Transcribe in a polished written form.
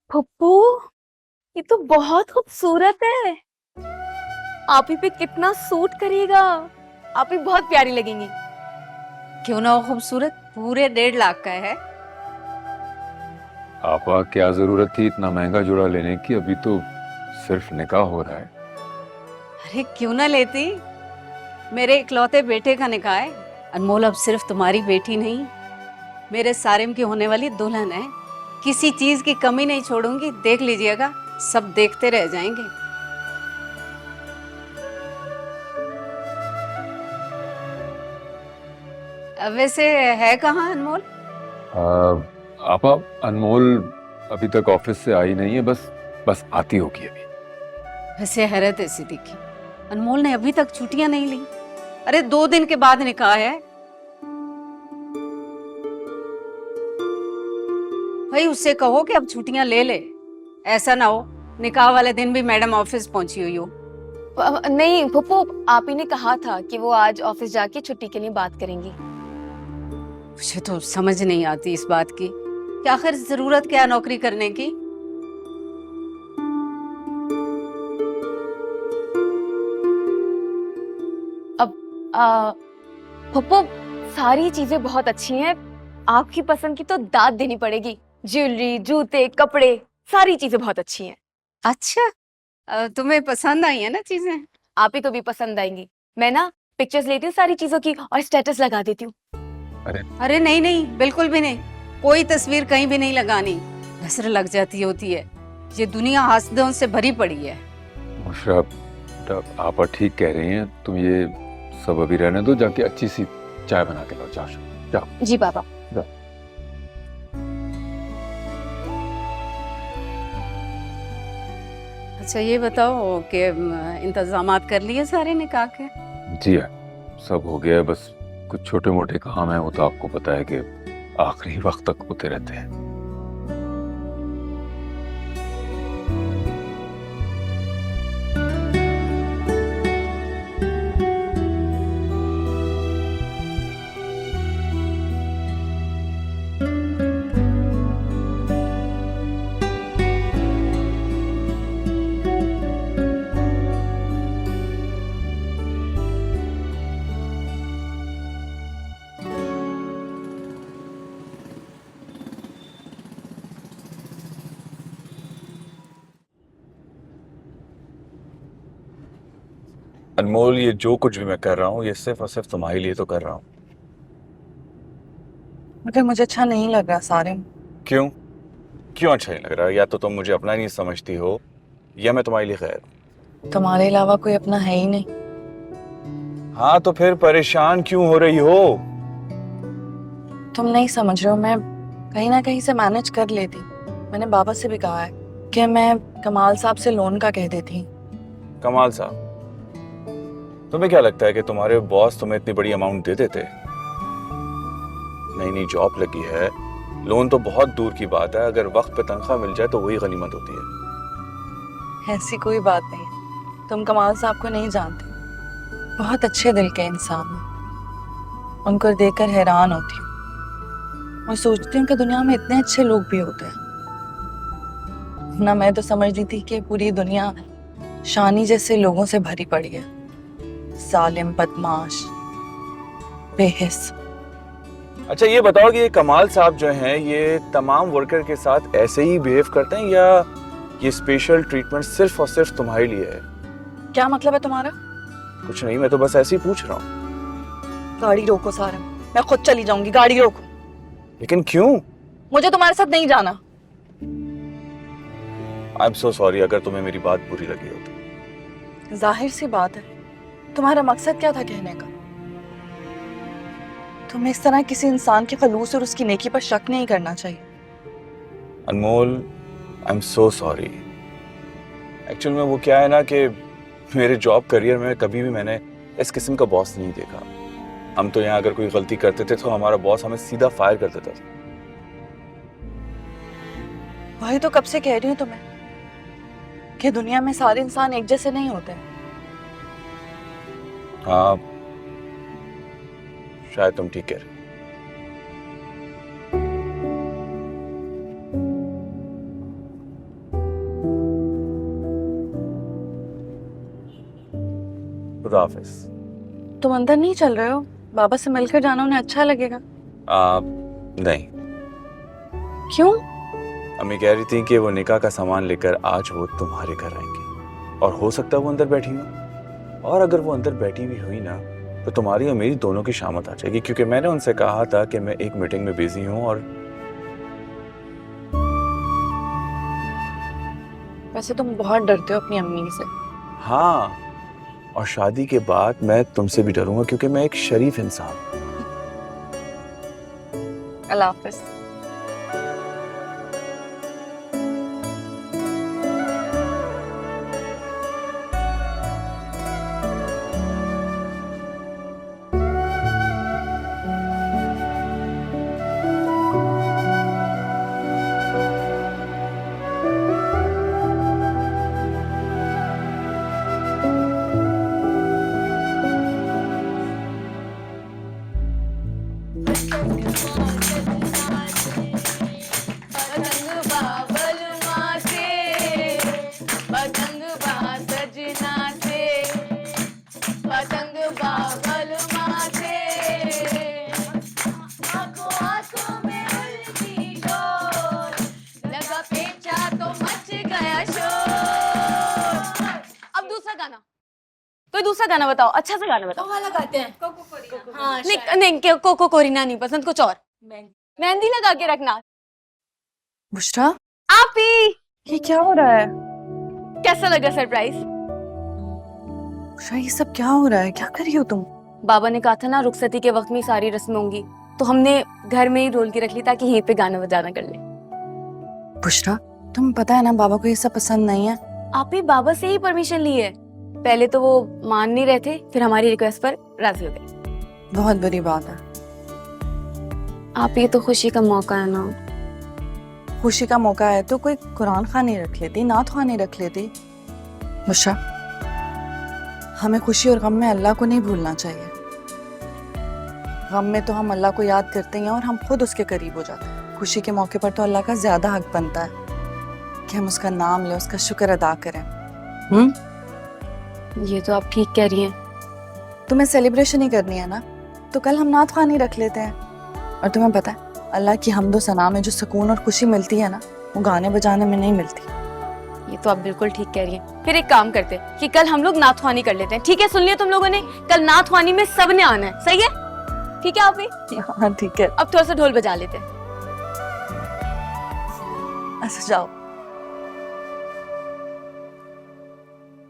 फुप्पू, ये तो बहुत खूबसूरत है। आप ही पे कितना सूट करेगा। आप ही बहुत प्यारी लगेंगी। क्यों ना हो खूबसूरत, पूरे 1.5 लाख का है। आपा क्या जरूरत थी इतना महंगा जोड़ा लेने की? अभी तो सिर्फ निकाह हो रहा है। अरे क्यों ना लेती, मेरे इकलौते बेटे का निकाह है। अनमोल अब सिर्फ तुम्हारी बेटी नहीं, मेरे सारिम की होने वाली दुल्हन है। किसी चीज की कमी नहीं छोड़ूंगी, देख लीजिएगा, सब देखते रह जाएंगे। वैसे है कहाँ अनमोल? आपा, अनमोल अभी तक ऑफिस से आई नहीं है। बस बस आती होगी अभी। वैसे हैरत ऐसी दिखी, अनमोल ने अभी तक छुट्टियां नहीं ली। अरे 2 दिन के बाद निकाह है। भाई उससे कहो कि अब छुट्टियां ले ले। ऐसा ना हो निकाह वाले दिन भी मैडम ऑफिस पहुंची हुई हो। नहीं फुप्पू, आप ही ने कहा था कि वो आज ऑफिस जाके छुट्टी के लिए बात करेंगी। मुझे तो समझ नहीं आती इस बात की कि आखिर जरूरत क्या है नौकरी करने की। अब फुप्पू, सारी चीजें बहुत अच्छी हैं। आपकी पसंद की तो दाद देनी पड़ेगी। ज्वेलरी, जूते, कपड़े, सारी चीजें बहुत अच्छी हैं। अच्छा, तुम्हें पसंद आई है ना चीजें? आप ही को भी पसंद आएंगी। मैं ना पिक्चर्स लेती हूँ सारी चीजों की और स्टेटस लगा देती हूँ। अरे अरे नहीं नहीं, बिल्कुल भी नहीं। कोई तस्वीर कहीं भी नहीं लगानी, नजर लग जाती होती है। ये दुनिया हासदों से भरी पड़ी है। मुशरफ, आपा ठीक कह रही हैं। तुम ये सब अभी रहने दो, जाके अच्छी सी चाय बना के लाओ। जाओ जाओ जी पापा। जाओ। अच्छा ये बताओ कि इंतजामात कर लिए सारे निकाह के? जी हाँ, सब हो गया है। बस कुछ छोटे मोटे काम है, वो तो आपको पता है कि आखिरी वक्त तक होते रहते हैं। अनमोल, ये जो कुछ भी मैं कर रहा हूँ ये सिर्फ और सिर्फ तुम्हारे लिए तो कर रहा हूँ। मगर मुझे अच्छा नहीं लग रहा सारिम। क्यों? क्यों अच्छा नहीं लग रहा? या तो तुम मुझे अपना नहीं समझती हो, या मैं तुम्हारे लिए गैर। तुम्हारे अलावा कोई अपना है ही नहीं। हाँ तो फिर परेशान क्यों हो रही हो? तुम नहीं समझ रहे हो, मैं कहीं ना कहीं से मैनेज कर लेती। मैंने बाबा से भी कहा है कि मैं कमाल साहब से लोन का कह देती। कमाल साहब, तुम्हें क्या लगता है कि तुम्हारे बॉस तुम्हें इतनी बड़ी अमाउंट दे देते? नई नई जॉब लगी है, लोन तो बहुत दूर की बात है। अगर वक्त पे तनख्वाह मिल जाए तो वही गनीमत होती है। ऐसी कोई बात नहीं, तुम कमाल साहब को नहीं जानते। बहुत अच्छे दिल के इंसान हैं। उनको देखकर हैरान होती हूँ और सोचती हूँ कि दुनिया में इतने अच्छे लोग भी होते हैं। ना मैं तो समझती थी कि पूरी दुनिया शानी जैसे लोगों से भरी पड़ी है। जालिम, बदमाश, बेहिस। अच्छा ये बताओ कि ये कमाल साहब जो हैं ये तमाम वर्कर के साथ ऐसे ही बिहेव करते हैं, या ये स्पेशल ट्रीटमेंट सिर्फ और सिर्फ तुम्हारे लिए है? क्या मतलब है तुम्हारा? कुछ नहीं, मैं तो बस ऐसे ही पूछ रहा हूँ। गाड़ी रोको सारिम, मैं खुद चली जाऊंगी। गाड़ी रोको। लेकिन क्यों? मुझे तुम्हारे साथ नहीं जाना। आई एम सो सॉरी अगर तुम्हें मेरी बात बुरी लगी हो तो। जाहिर सी बात है, तुम्हारा मकसद क्या था कहने का? तुम्हें इस तरह किसी इंसान के खलूस और उसकी नेकी पर शक नहीं करना चाहिए। Anmol, I am so sorry. Actual में वो क्या है ना कि मेरे जॉब करियर में कभी भी मैंने इस किस्म का बॉस नहीं देखा। हम तो यहाँ अगर कोई गलती करते थे तो हमारा बॉस हमें सीधा फायर कर देता था। वही तो कब से कह रही हूँ तुम्हें कि दुनिया में सारे इंसान एक जैसे नहीं होते। हाँ, शायद तुम ठीक कह रहे हो। खुदा हाफिज। तुम अंदर नहीं चल रहे हो? बाबा से मिलकर जाना उन्हें अच्छा लगेगा। नहीं, क्यों? अम्मी कह रही थी कि वो निकाह का सामान लेकर आज वो तुम्हारे घर आएंगी और हो सकता है वो अंदर बैठी हो, और अगर वो अंदर बैठी हुई हुई ना तो तुम्हारी और मेरी दोनों की शामत आ जाएगी, क्योंकि मैंने उनसे कहा था कि मैं एक मीटिंग में बिजी हूँ। और वैसे तुम बहुत डरते हो अपनी अम्मी से। हाँ, और शादी के बाद मैं तुमसे भी डरूंगा, क्योंकि मैं एक शरीफ इंसान हूँ। अल्लाह हाफिज। पतंग बाबल माथे, पतंग सजना से, पतंग बाबल माथे, आंखों आंखों में उलटी डोर, लगा पेचा तो मच गया शोर। अब दूसरा गाना, कोई दूसरा गाना बताओ, अच्छा सा गाना बताओ। वाला गाते हैं कोको कोरिना। हाँ नहीं नहीं, कोको कोरिना नहीं पसंद, कुछ और। मेहंदी लगा के रखना। बुशरा, आप ही ये क्या हो रहा है? कैसा लगा सरप्राइज? बुशरा, ये सब क्या हो रहा है? क्या कर रही हो तुम? बाबा ने कहा था ना रुखसती के वक्त में सारी रस्में होंगी, तो हमने घर में ही ढोल की रख ली ताकि यहीं पे गाना बजाना कर ले। बुशरा, तुम्हें पता है ना बाबा को ये सब पसंद नहीं है। आप ही बाबा से ही परमिशन ली है। पहले तो वो मान नहीं रहे थे, फिर हमारी रिक्वेस्ट पर राजी हो गए। बहुत बुरी बात है। आप ये तो खुशी का मौका है ना। खुशी का मौका है तो कोई कुरान खानी रख लेती, नात खानी रख लेती। बुशरा, हमें खुशी और गम में अल्लाह को नहीं भूलना चाहिए। गम में तो हम अल्लाह को याद करते हैं और हम खुद उसके करीब हो जाते हैं। खुशी के मौके पर तो अल्लाह का ज्यादा हक बनता है कि हम उसका नाम लें, उसका शुक्र अदा करें। ये तो आप ठीक कह रही हैं। तुम्हें सेलिब्रेशन ही करनी है ना, तो कल हम नात खानी रख लेते हैं। और तुम्हें पता है अल्लाह की हम्दो सना में जो सुकून और खुशी मिलती है ना, वो गाने बजाने में नहीं मिलती। ये तो आप बिल्कुल ठीक कह रही हैं। फिर एक काम करते हैं कि कल हम लोग नाथवानी कर लेते हैं। ठीक है, सुन लिया तुम लोगों ने? कल नाथवानी में सबने आना है, सही है? ठीक है आप भी? हाँ ठीक है। अब थोड़ा सा ढोल बजा लेते हैं। अच्छा जाओ।